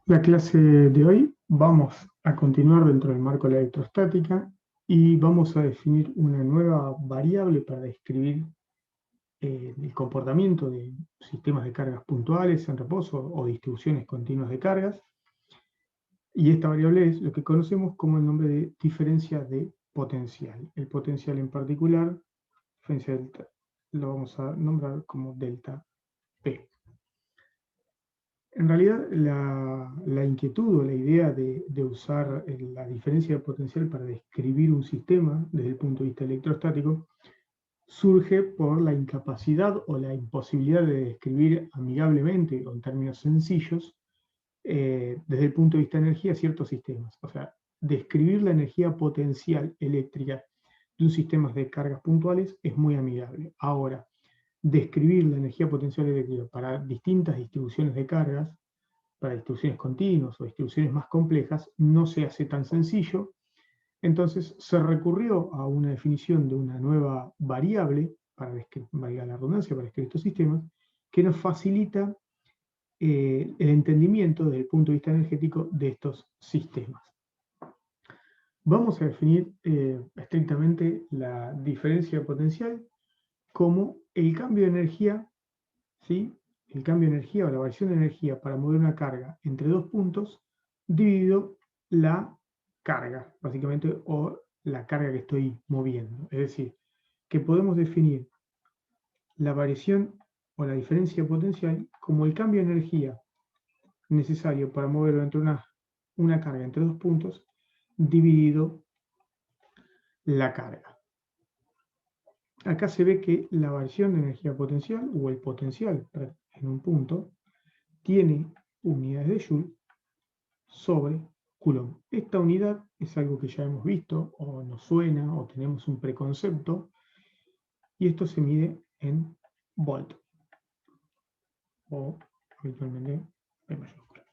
La clase de hoy vamos a continuar dentro del marco de la electrostática y vamos a definir una nueva variable para describir el comportamiento de sistemas de cargas puntuales en reposo o distribuciones continuas de cargas. Y esta variable es lo que conocemos como el nombre de diferencia de potencial. El potencial en particular, diferencia delta, lo vamos a nombrar como delta P. En realidad, la inquietud o la idea de usar la diferencia de potencial para describir un sistema desde el punto de vista electrostático surge por la incapacidad o la imposibilidad de describir amigablemente o en términos sencillos desde el punto de vista de energía ciertos sistemas. O sea, describir la energía potencial eléctrica de un sistema de cargas puntuales es muy amigable. Ahora, describir la energía potencial eléctrica para distintas distribuciones de cargas, para distribuciones continuas o distribuciones más complejas, no se hace tan sencillo. Entonces se recurrió a una definición de una nueva variable, para valga la redundancia, para describir estos sistemas, que nos facilita el entendimiento desde el punto de vista energético de estos sistemas. Vamos a definir estrictamente la diferencia de potencial como el cambio de energía, ¿sí? El cambio de energía o la variación de energía para mover una carga entre dos puntos dividido la carga, básicamente, o la carga que estoy moviendo. Es decir, que podemos definir la variación o la diferencia potencial como el cambio de energía necesario para mover entre una carga entre dos puntos dividido la carga. Acá se ve que la variación de energía potencial o el potencial en un punto tiene unidades de Joule sobre Coulomb. Esta unidad es algo que ya hemos visto o nos suena o tenemos un preconcepto y esto se mide en volt o habitualmente P mayúscula.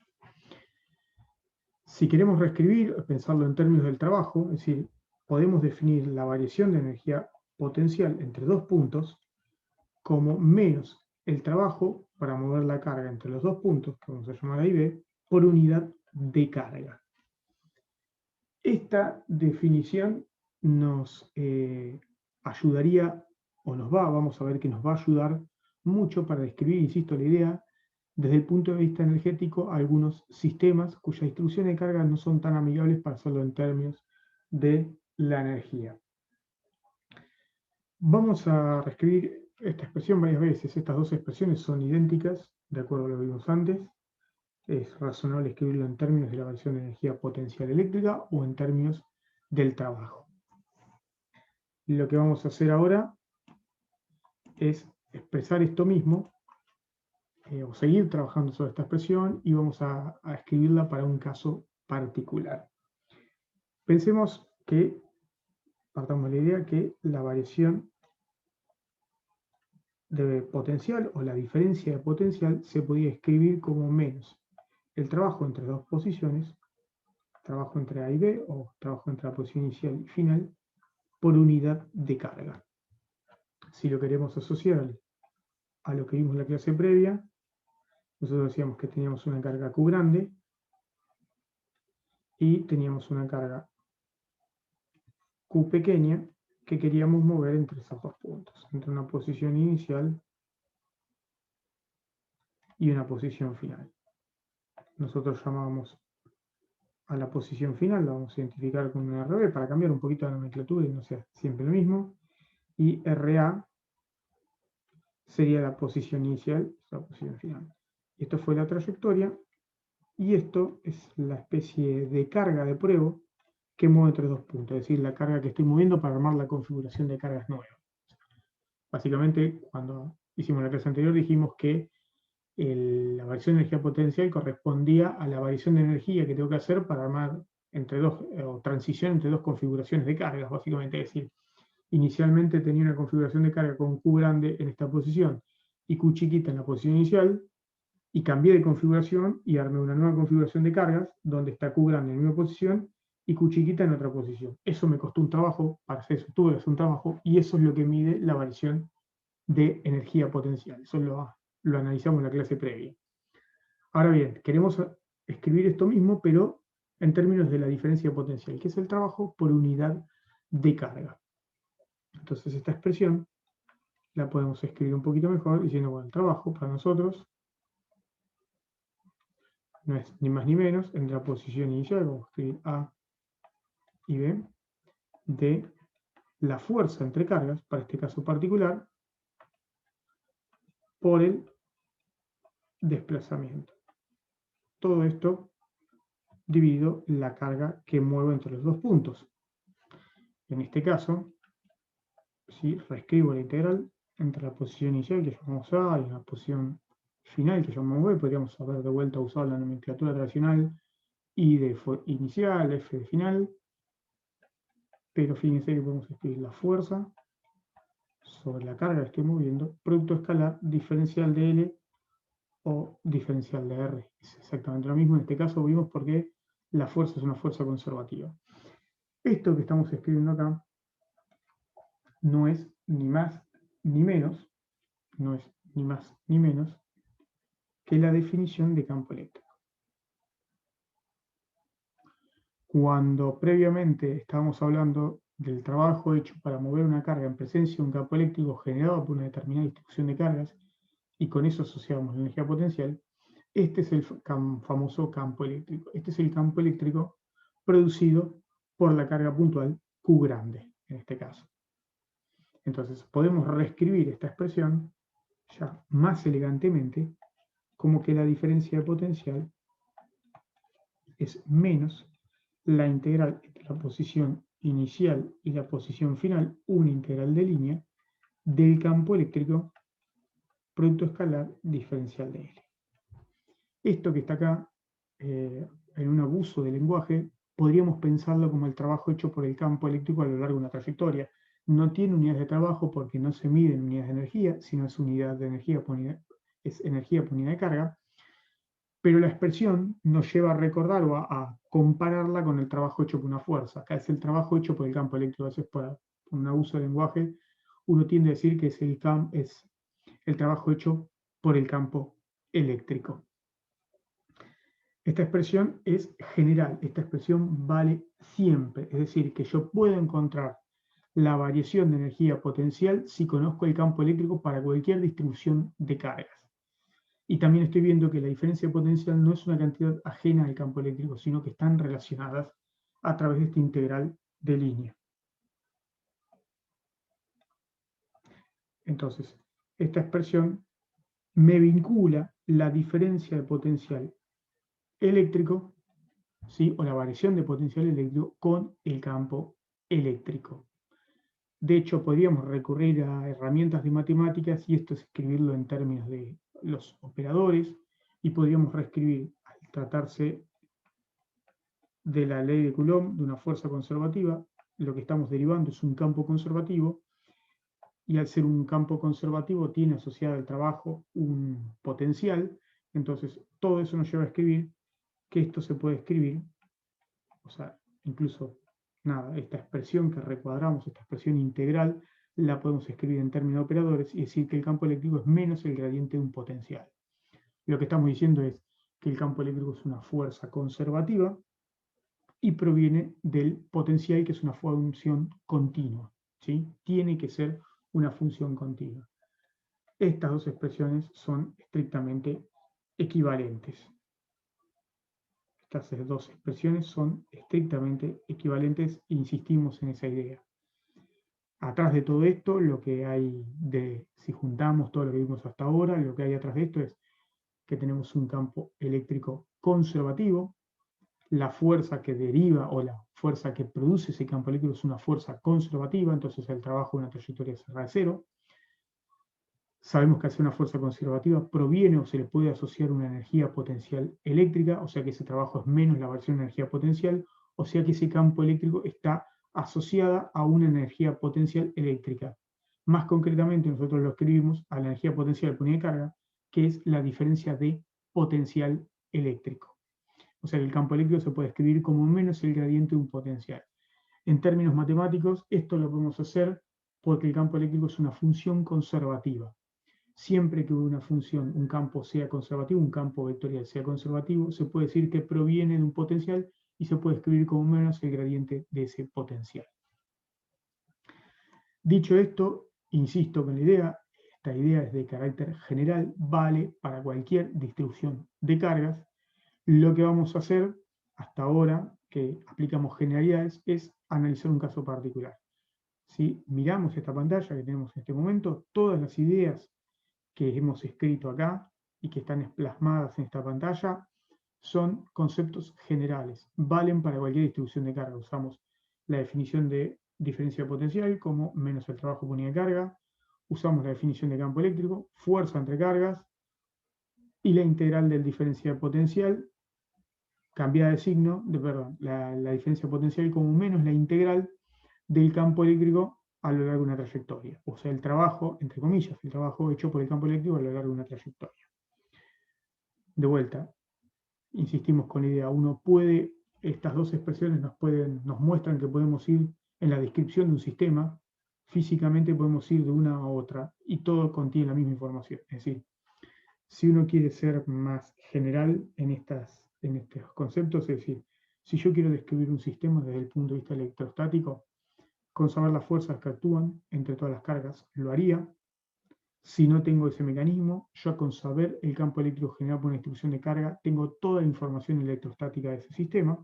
Si queremos reescribir, pensarlo en términos del trabajo, es decir, podemos definir la variación de energía potencial entre dos puntos como menos el trabajo para mover la carga entre los dos puntos, que vamos a llamar A y B, por unidad de carga. Esta definición nos ayudaría, o vamos a ver que nos va a ayudar mucho para describir, insisto, la idea, desde el punto de vista energético, algunos sistemas cuya distribución de carga no son tan amigables para hacerlo en términos de la energía. Vamos a reescribir esta expresión varias veces. Estas dos expresiones son idénticas, de acuerdo a lo que vimos antes. Es razonable escribirlo en términos de la variación de energía potencial eléctrica o en términos del trabajo. Lo que vamos a hacer ahora es expresar esto mismo o seguir trabajando sobre esta expresión y vamos a escribirla para un caso particular. Pensemos que, partamos de la idea que la variación de potencial o la diferencia de potencial se podía escribir como menos el trabajo entre dos posiciones, trabajo entre A y B o trabajo entre la posición inicial y final, por unidad de carga. Si lo queremos asociar a lo que vimos en la clase previa, nosotros decíamos que teníamos una carga Q grande y teníamos una carga Q pequeña que queríamos mover entre esos dos puntos, entre una posición inicial y una posición final. Nosotros llamábamos a la posición final, la vamos a identificar con un RB para cambiar un poquito la nomenclatura y no sea siempre lo mismo, y RA sería la posición inicial, la posición final. Esto fue la trayectoria, y esto es la especie de carga de prueba que mueve entre dos puntos, es decir, la carga que estoy moviendo para armar la configuración de cargas nuevas. Básicamente, cuando hicimos la clase anterior dijimos que la variación de energía potencial correspondía a la variación de energía que tengo que hacer para armar entre dos, o transición entre dos configuraciones de cargas, básicamente. Es decir, inicialmente tenía una configuración de carga con Q grande en esta posición y Q chiquita en la posición inicial, y cambié de configuración y armé una nueva configuración de cargas donde está Q grande en la misma posición y Q chiquita en otra posición. Eso me costó un trabajo, para hacer eso tuve que hacer un trabajo, y eso es lo que mide la variación de energía potencial. Eso lo analizamos en la clase previa. Ahora bien, queremos escribir esto mismo, pero en términos de la diferencia potencial, que es el trabajo por unidad de carga. Entonces esta expresión la podemos escribir un poquito mejor diciendo, bueno, el trabajo para nosotros no es ni más ni menos entre la posición inicial, vamos a escribir A y B, de la fuerza entre cargas, para este caso particular, por el desplazamiento. Todo esto dividido la carga que muevo entre los dos puntos. En este caso, si reescribo la integral entre la posición inicial que llamamos A y la posición final que llamamos B, podríamos haber de vuelta usado la nomenclatura tradicional I de inicial, F de final, pero fíjense que podemos escribir la fuerza sobre la carga que estoy moviendo, producto escalar diferencial de L o diferencial de R. Es exactamente lo mismo, en este caso vimos por qué la fuerza es una fuerza conservativa. Esto que estamos escribiendo acá no es ni más ni menos, no es ni más ni menos que la definición de campo eléctrico. Cuando previamente estábamos hablando del trabajo hecho para mover una carga en presencia de un campo eléctrico generado por una determinada distribución de cargas, y con eso asociamos la energía potencial, este es el famoso campo eléctrico. Este es el campo eléctrico producido por la carga puntual Q grande, en este caso. Entonces, podemos reescribir esta expresión ya más elegantemente como que la diferencia de potencial es menos la integral entre la posición inicial y la posición final, una integral de línea, del campo eléctrico producto escalar diferencial de L. Esto que está acá, en un abuso del lenguaje, podríamos pensarlo como el trabajo hecho por el campo eléctrico a lo largo de una trayectoria. No tiene unidades de trabajo porque no se mide en unidades de energía, sino es unidad de energía por unidad, es energía por unidad de carga, pero la expresión nos lleva a recordar o a compararla con el trabajo hecho por una fuerza. Acá es el trabajo hecho por el campo eléctrico. A veces por un abuso del lenguaje uno tiende a decir que es el trabajo hecho por el campo eléctrico. Esta expresión es general, esta expresión vale siempre, es decir, que yo puedo encontrar la variación de energía potencial si conozco el campo eléctrico para cualquier distribución de cargas. Y también estoy viendo que la diferencia de potencial no es una cantidad ajena al campo eléctrico, sino que están relacionadas a través de esta integral de línea. Entonces, esta expresión me vincula la diferencia de potencial eléctrico, ¿sí? O la variación de potencial eléctrico con el campo eléctrico. De hecho, podríamos recurrir a herramientas de matemáticas y esto es escribirlo en términos de los operadores y podríamos reescribir, al tratarse de la ley de Coulomb, de una fuerza conservativa, lo que estamos derivando es un campo conservativo y al ser un campo conservativo tiene asociado al trabajo un potencial, entonces todo eso nos lleva a escribir que esto se puede escribir, o sea, incluso, nada, esta expresión que recuadramos, esta expresión integral, la podemos escribir en términos de operadores y decir que el campo eléctrico es menos el gradiente de un potencial. Lo que estamos diciendo es que el campo eléctrico es una fuerza conservativa y proviene del potencial, que es una función continua, ¿sí? Tiene que ser una función continua. Estas dos expresiones son estrictamente equivalentes. Estas dos expresiones son estrictamente equivalentes e insistimos en esa idea. Atrás de todo esto, lo que hay si juntamos todo lo que vimos hasta ahora, lo que hay atrás de esto es que tenemos un campo eléctrico conservativo, la fuerza que deriva o la fuerza que produce ese campo eléctrico es una fuerza conservativa, entonces el trabajo de una trayectoria será de cero. Sabemos que al ser una fuerza conservativa proviene o se le puede asociar una energía potencial eléctrica, o sea que ese trabajo es menos la variación de energía potencial, o sea que ese campo eléctrico está asociada a una energía potencial eléctrica. Más concretamente, nosotros lo escribimos a la energía potencial por unidad de carga, que es la diferencia de potencial eléctrico. O sea que el campo eléctrico se puede escribir como menos el gradiente de un potencial. En términos matemáticos, esto lo podemos hacer porque el campo eléctrico es una función conservativa. siempre que una función, un campo sea conservativo, un campo vectorial sea conservativo, se puede decir que proviene de un potencial y se puede escribir como menos el gradiente de ese potencial. Dicho esto, insisto con la idea, esta idea es de carácter general, vale para cualquier distribución de cargas. Lo que vamos a hacer hasta ahora, que aplicamos generalidades, es analizar un caso particular. Si miramos esta pantalla que tenemos en este momento, todas las ideas que hemos escrito acá y que están plasmadas en esta pantalla son conceptos generales, valen para cualquier distribución de carga. Usamos la definición de diferencia potencial como menos el trabajo por unidad de carga, usamos la definición de campo eléctrico, fuerza entre cargas, y la integral del diferencial potencial, cambiada de signo, la diferencia potencial como menos la integral del campo eléctrico a lo largo de una trayectoria. O sea, el trabajo, entre comillas, el trabajo hecho por el campo eléctrico a lo largo de una trayectoria. De vuelta, insistimos con la idea, uno puede, estas dos expresiones nos muestran que podemos ir en la descripción de un sistema, físicamente podemos ir de una a otra, y todo contiene la misma información. Es decir, si uno quiere ser más general en estos conceptos, es decir, si yo quiero describir un sistema desde el punto de vista electrostático, con saber las fuerzas que actúan entre todas las cargas, lo haría. Si no tengo ese mecanismo, yo con saber el campo eléctrico generado por una distribución de carga, tengo toda la información electrostática de ese sistema.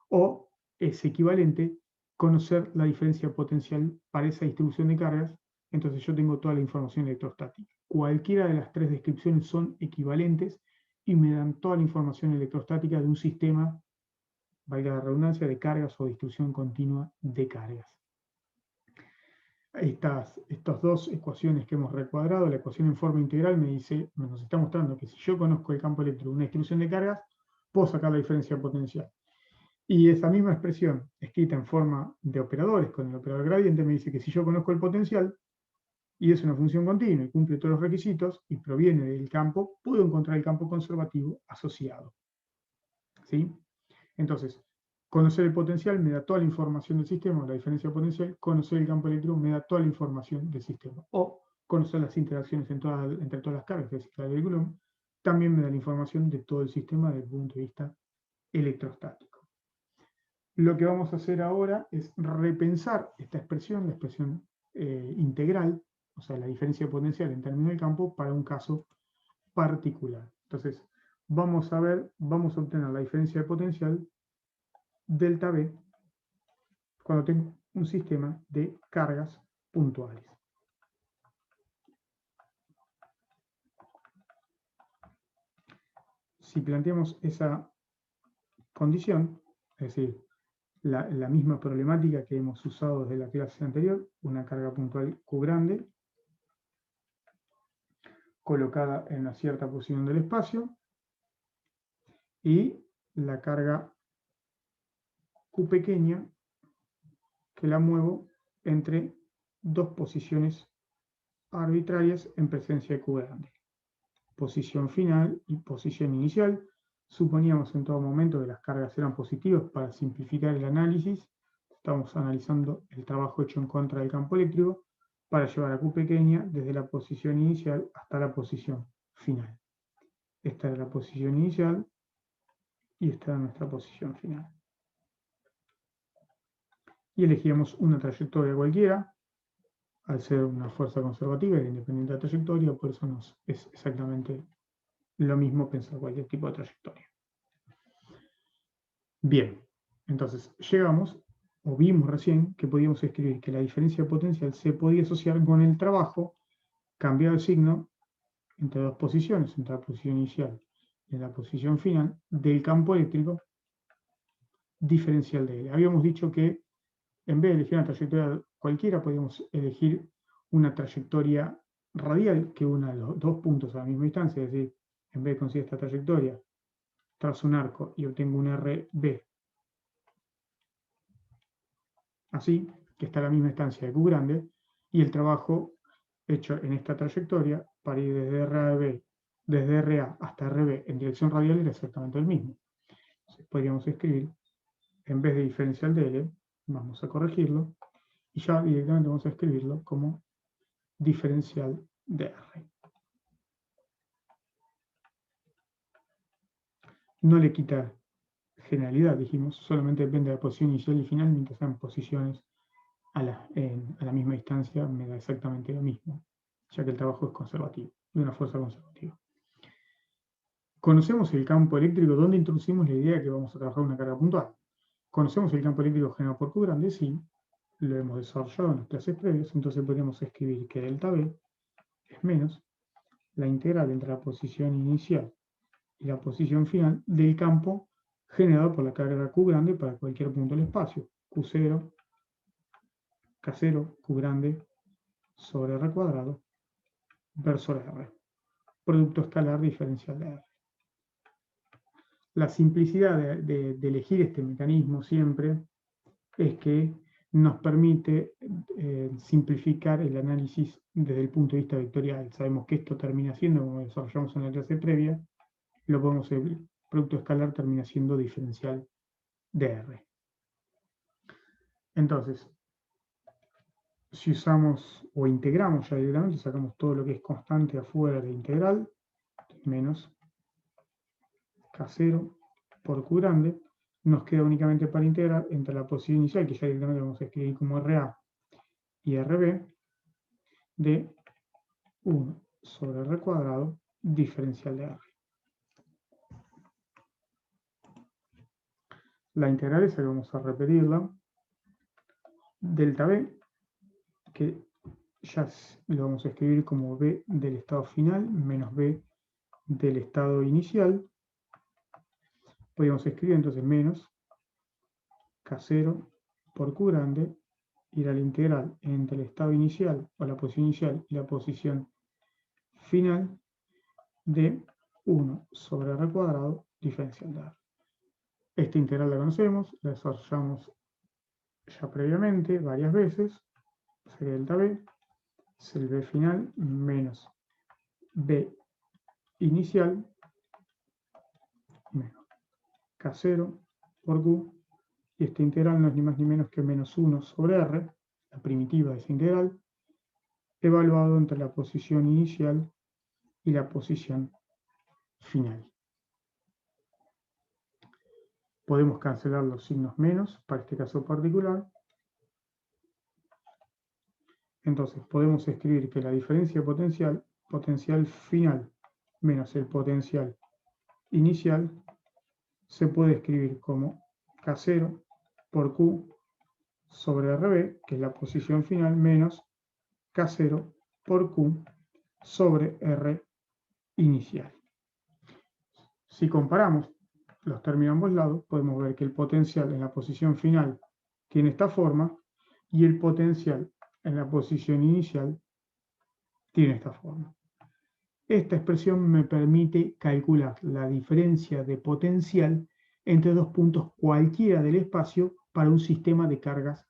O es equivalente conocer la diferencia potencial para esa distribución de cargas, entonces yo tengo toda la información electrostática. Cualquiera de las tres descripciones son equivalentes y me dan toda la información electrostática de un sistema, valga la redundancia, de cargas o distribución continua de cargas. Estas dos ecuaciones que hemos recuadrado, la ecuación en forma integral nos está mostrando que si yo conozco el campo eléctrico de una distribución de cargas, puedo sacar la diferencia potencial. Y esa misma expresión, escrita en forma de operadores, con el operador gradiente, me dice que si yo conozco el potencial, y es una función continua y cumple todos los requisitos, y proviene del campo, puedo encontrar el campo conservativo asociado. ¿Sí? Entonces, conocer el potencial me da toda la información del sistema, la diferencia potencial. Conocer el campo eléctrico me da toda la información del sistema. O conocer las interacciones entre todas las cargas, es decir, la del Coulomb, también me da la información de todo el sistema desde el punto de vista electrostático. Lo que vamos a hacer ahora es repensar esta expresión, la expresión integral, o sea, la diferencia potencial en términos de campo, para un caso particular. Entonces, vamos a obtener la diferencia de potencial delta B cuando tengo un sistema de cargas puntuales. Si planteamos esa condición, es decir, la misma problemática que hemos usado desde la clase anterior, una carga puntual Q grande, colocada en una cierta posición del espacio, y la carga Q pequeña, que la muevo entre dos posiciones arbitrarias en presencia de Q grande. Posición final y posición inicial. Suponíamos en todo momento que las cargas eran positivas para simplificar el análisis. Estamos analizando el trabajo hecho en contra del campo eléctrico para llevar a Q pequeña desde la posición inicial hasta la posición final. Esta es la posición inicial y esta es nuestra posición final. Y elegíamos una trayectoria cualquiera, al ser una fuerza conservativa e independiente de la trayectoria, por eso es exactamente lo mismo pensar cualquier tipo de trayectoria. Bien, entonces llegamos, o vimos recién, que podíamos escribir que la diferencia potencial se podía asociar con el trabajo cambiado de signo entre dos posiciones, entre la posición inicial y la posición final del campo eléctrico diferencial de L. Habíamos dicho que en vez de elegir una trayectoria cualquiera, podíamos elegir una trayectoria radial que una de los dos puntos a la misma distancia, es decir, en vez de conseguir esta trayectoria, trazo un arco y obtengo un RB así, que está a la misma distancia de Q grande, y el trabajo hecho en esta trayectoria para ir desde RA hasta RB en dirección radial era exactamente el mismo. Entonces podríamos escribir, en vez de diferencial de L, vamos a corregirlo, y ya directamente vamos a escribirlo como diferencial de R. no le quita generalidad, dijimos, solamente depende de la posición inicial y final, mientras sean posiciones a la misma distancia, me da exactamente lo mismo, ya que el trabajo es conservativo, de una fuerza conservativa. Conocemos el campo eléctrico, donde introducimos la idea de que vamos a trabajar una carga puntual. Conocemos el campo eléctrico generado por Q grande, sí, lo hemos desarrollado en las clases previas, entonces podríamos escribir que delta B es menos la integral entre la posición inicial y la posición final del campo generado por la carga Q grande para cualquier punto del espacio. Q0, K0, Q grande sobre R cuadrado versus R. Producto escalar diferencial de R. La simplicidad de elegir este mecanismo siempre es que nos permite simplificar el análisis desde el punto de vista vectorial. Sabemos que esto termina siendo, como desarrollamos en la clase previa, lo podemos ver, producto escalar termina siendo diferencial de R. Entonces, si usamos o integramos ya directamente, sacamos todo lo que es constante afuera de integral, menos K0 por Q grande, nos queda únicamente para integrar entre la posición inicial, que ya directamente vamos a escribir como RA y RB, de 1 sobre R cuadrado diferencial de R. La integral esa que vamos a repetirla, delta B, que ya lo vamos a escribir como B del estado final menos B del estado inicial. Podríamos escribir entonces menos K0 por Q grande ir a la integral entre el estado inicial o la posición inicial y la posición final de 1 sobre R cuadrado diferencial de R. Esta integral la conocemos, la desarrollamos ya previamente varias veces, sería delta B, es el B final menos B inicial menos K0 por Q, y esta integral no es ni más ni menos que menos 1 sobre R, la primitiva de esa integral, evaluado entre la posición inicial y la posición final. Podemos cancelar los signos menos para este caso particular. Entonces podemos escribir que la diferencia potencial final menos el potencial inicial, se puede escribir como K0 por Q sobre RB, que es la posición final, menos K0 por Q sobre R inicial. Si comparamos los términos de ambos lados, podemos ver que el potencial en la posición final tiene esta forma y el potencial en la posición inicial tiene esta forma. Esta expresión me permite calcular la diferencia de potencial entre dos puntos cualquiera del espacio para un sistema de cargas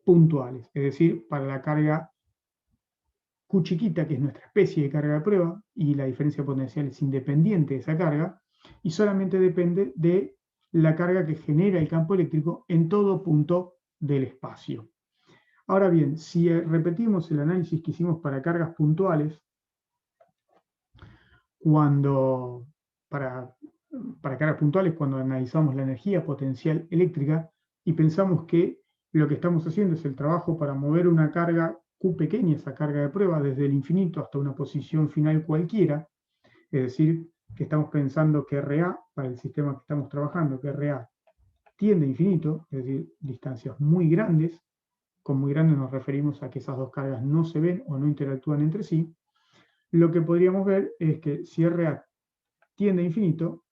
puntuales, es decir, para la carga Q chiquita, que es nuestra especie de carga de prueba, y la diferencia potencial es independiente de esa carga, y solamente depende de la carga que genera el campo eléctrico en todo punto del espacio. Ahora bien, si repetimos el análisis que hicimos para cargas puntuales, para cargas puntuales, cuando analizamos la energía potencial eléctrica y pensamos que lo que estamos haciendo es el trabajo para mover una carga Q pequeña, esa carga de prueba, desde el infinito hasta una posición final cualquiera, es decir, que estamos pensando que RA, para el sistema que estamos trabajando, que RA tiende a infinito, es decir, distancias muy grandes. Con muy grandes nos referimos a que esas dos cargas no se ven o no interactúan entre sí. Lo que podríamos ver es que si RA tiende a infinito,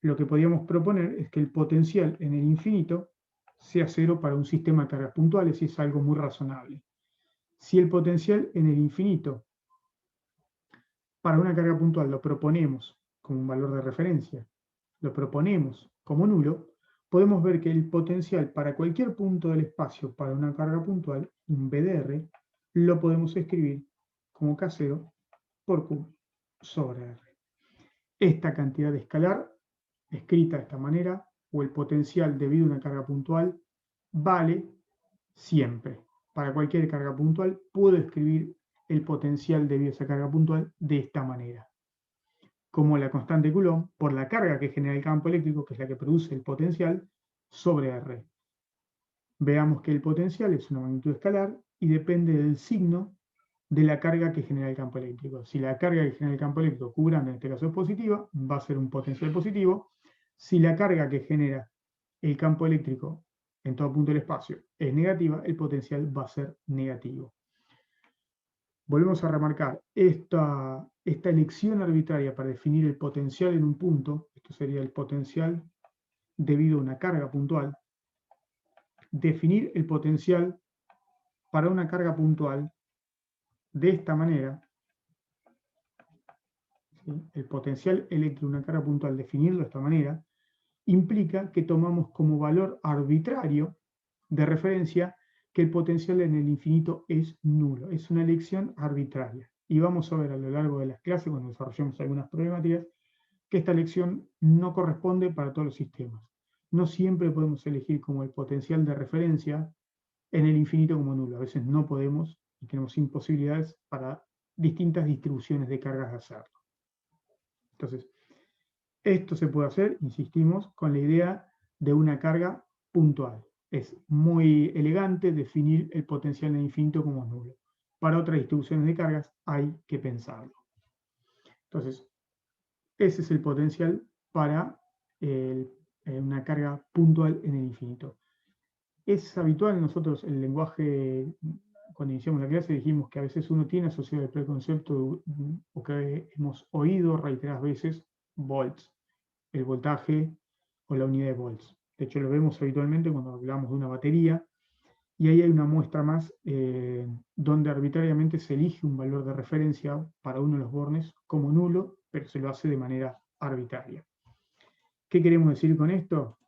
lo que podríamos proponer es que el potencial en el infinito sea cero para un sistema de cargas puntuales, y es algo muy razonable. Si el potencial en el infinito para una carga puntual lo proponemos como un valor de referencia, lo proponemos como nulo, podemos ver que el potencial para cualquier punto del espacio para una carga puntual, un BDR, lo podemos escribir como K0 por Q sobre R. Esta cantidad escalar, escrita de esta manera, o el potencial debido a una carga puntual, vale siempre. Para cualquier carga puntual puedo escribir el potencial debido a esa carga puntual de esta manera. como la constante Coulomb, por la carga que genera el campo eléctrico, que es la que produce el potencial, sobre R. Veamos que el potencial es una magnitud escalar y depende del signo de la carga que genera el campo eléctrico. Si la carga que genera el campo eléctrico Q grande, en este caso es positiva, va a ser un potencial positivo. Si la carga que genera el campo eléctrico en todo punto del espacio es negativa, el potencial va a ser negativo. Volvemos a remarcar esta elección arbitraria para definir el potencial en un punto. Esto sería el potencial debido a una carga puntual. Definir el potencial para una carga puntual de esta manera, ¿sí? El potencial eléctrico de una carga puntual, definirlo de esta manera, implica que tomamos como valor arbitrario de referencia que el potencial en el infinito es nulo. Es una elección arbitraria. Y vamos a ver a lo largo de las clases, cuando desarrollemos algunas problemáticas, que esta elección no corresponde para todos los sistemas. No siempre podemos elegir como el potencial de referencia en el infinito como nulo. A veces no podemos y tenemos imposibilidades para distintas distribuciones de cargas de hacerlo. Entonces, esto se puede hacer, insistimos, con la idea de una carga puntual. Es muy elegante definir el potencial en el infinito como nulo. Para otras distribuciones de cargas hay que pensarlo. Entonces, ese es el potencial para una carga puntual en el infinito. Es habitual en nosotros el lenguaje, cuando iniciamos la clase dijimos que a veces uno tiene asociado el preconcepto o que hemos oído reiteradas veces volts, el voltaje o la unidad de volts. De hecho lo vemos habitualmente cuando hablamos de una batería y ahí hay una muestra más donde arbitrariamente se elige un valor de referencia para uno de los bornes como nulo, pero se lo hace de manera arbitraria. ¿Qué queremos decir con esto?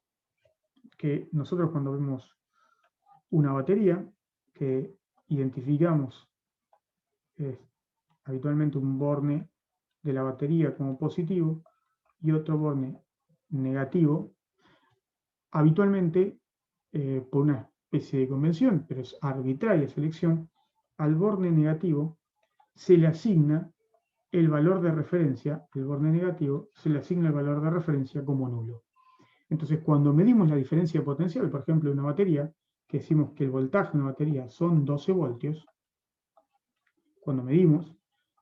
Que nosotros cuando vemos una batería que identificamos habitualmente un borne de la batería como positivo y otro borne negativo, habitualmente por una especie de convención, pero es arbitraria selección, al borne negativo se le asigna el valor de referencia, el borne negativo se le asigna el valor de referencia como nulo. Entonces, cuando medimos la diferencia de potencial, por ejemplo, de una batería, que decimos que el voltaje de una batería son 12 voltios, cuando medimos,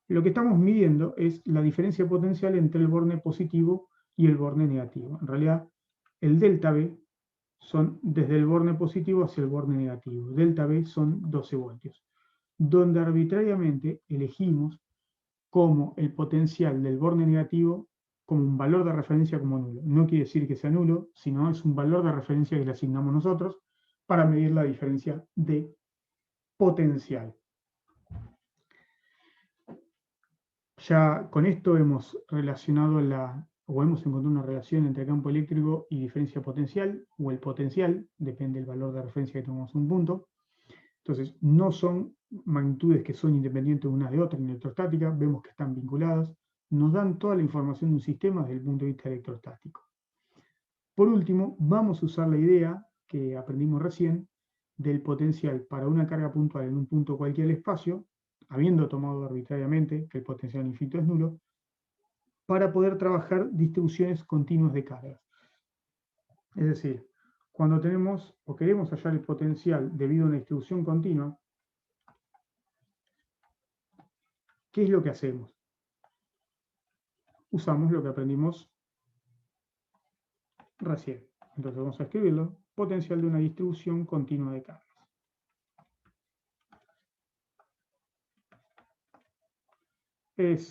lo que estamos midiendo es la diferencia potencial entre el borne positivo y el borne negativo. En realidad, el delta V son desde el borne positivo hacia el borne negativo. Delta V son 12 voltios, donde arbitrariamente elegimos como el potencial del borne negativo como un valor de referencia como nulo. No quiere decir que sea nulo, sino es un valor de referencia que le asignamos nosotros para medir la diferencia de potencial. Ya con esto hemos relacionado o hemos encontrado una relación entre campo eléctrico y diferencia potencial, o el potencial, depende del valor de referencia que tengamos en un punto. Entonces, no son magnitudes que son independientes una de otra en electrostática, vemos que están vinculadas, nos dan toda la información de un sistema desde el punto de vista electrostático. Por último, vamos a usar la idea que aprendimos recién del potencial para una carga puntual en un punto cualquier del espacio, habiendo tomado arbitrariamente que el potencial infinito es nulo, para poder trabajar distribuciones continuas de cargas. Es decir, cuando tenemos o queremos hallar el potencial debido a una distribución continua, ¿qué es lo que hacemos? Usamos lo que aprendimos recién. Entonces vamos a escribirlo, potencial de una distribución continua de cargas.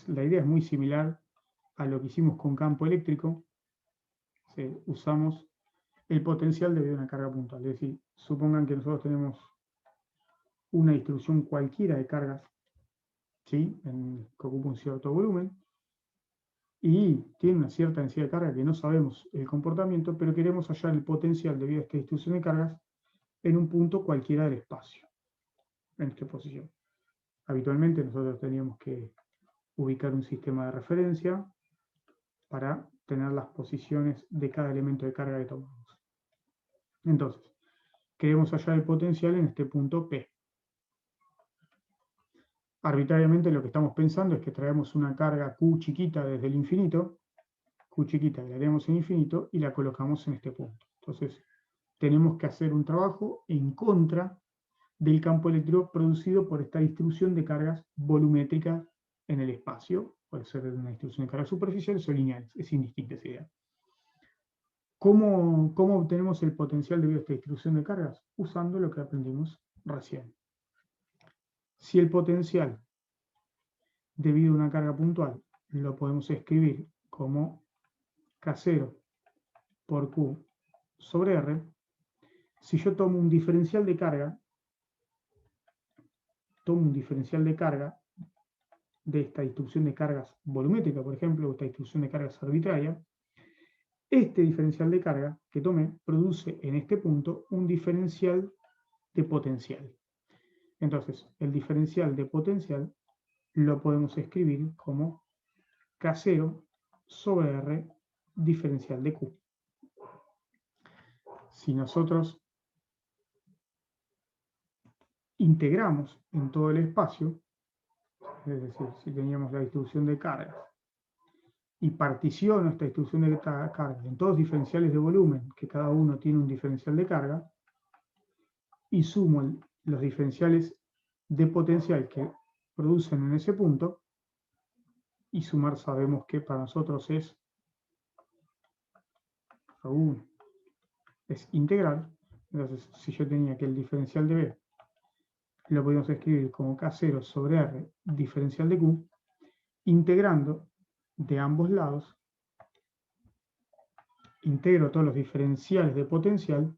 La idea es muy similar a lo que hicimos con campo eléctrico. Usamos el potencial debido a una carga puntual. Es decir, supongan que nosotros tenemos una distribución cualquiera de cargas, ¿sí? Que ocupa un cierto volumen, y tiene una cierta densidad de carga que no sabemos el comportamiento, pero queremos hallar el potencial debido a esta distribución de cargas en un punto cualquiera del espacio, en esta posición. Habitualmente nosotros teníamos que ubicar un sistema de referencia para tener las posiciones de cada elemento de carga que tomamos. Entonces, queremos hallar el potencial en este punto P. arbitrariamente lo que estamos pensando es que traemos una carga Q chiquita desde el infinito, Q chiquita que la haremos en infinito y la colocamos en este punto. Entonces, tenemos que hacer un trabajo en contra del campo eléctrico producido por esta distribución de cargas volumétricas en el espacio. Puede ser una distribución de cargas superficiales o lineales, es indistinta esa idea. ¿Cómo obtenemos el potencial debido a esta distribución de cargas? Usando lo que aprendimos recién. Si el potencial debido a una carga puntual lo podemos escribir como K0 por Q sobre R, si yo tomo un diferencial de carga, de esta distribución de cargas volumétrica, por ejemplo, o esta distribución de cargas arbitraria, este diferencial de carga que tomé produce en este punto un diferencial de potencial. Entonces, el diferencial de potencial lo podemos escribir como K0 sobre R diferencial de Q. Si nosotros integramos en todo el espacio, es decir, si teníamos la distribución de cargas y particiono esta distribución de cargas en todos diferenciales de volumen, que cada uno tiene un diferencial de carga, y sumo los diferenciales de potencial que producen en ese punto, y sumar sabemos que para nosotros es integral. Entonces, si yo tenía que el diferencial de B lo podemos escribir como K0 sobre R diferencial de Q, integrando de ambos lados, integro todos los diferenciales de potencial,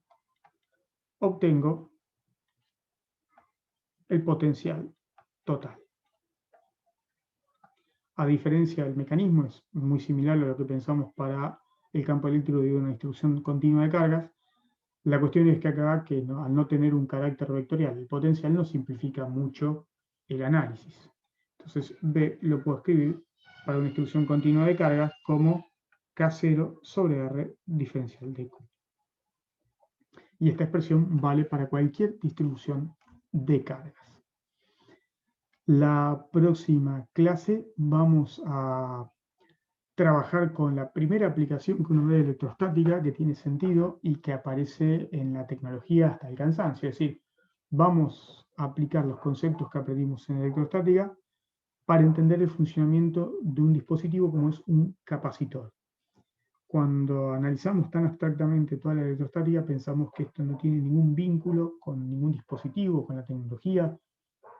obtengo el potencial total. A diferencia del mecanismo, es muy similar a lo que pensamos para el campo eléctrico de una distribución continua de cargas. La cuestión es que acá, al no tener un carácter vectorial, el potencial no simplifica mucho el análisis. Entonces, B lo puedo escribir para una distribución continua de cargas como K0 sobre R diferencial de Q. Y esta expresión vale para cualquier distribución de cargas. La próxima clase vamos a trabajar con la primera aplicación que uno ve de electrostática que tiene sentido y que aparece en la tecnología hasta el cansancio. Es decir, vamos a aplicar los conceptos que aprendimos en electrostática para entender el funcionamiento de un dispositivo como es un capacitor. Cuando analizamos tan abstractamente toda la electrostática, pensamos que esto no tiene ningún vínculo con ningún dispositivo, con la tecnología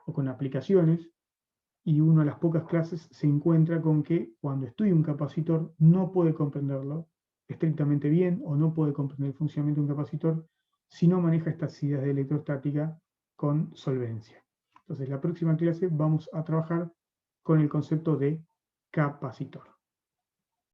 o con aplicaciones, y uno a las pocas clases se encuentra con que cuando estudia un capacitor no puede comprenderlo estrictamente bien o no puede comprender el funcionamiento de un capacitor si no maneja estas ideas de electrostática con solvencia. Entonces, la próxima clase vamos a trabajar con el concepto de capacitor.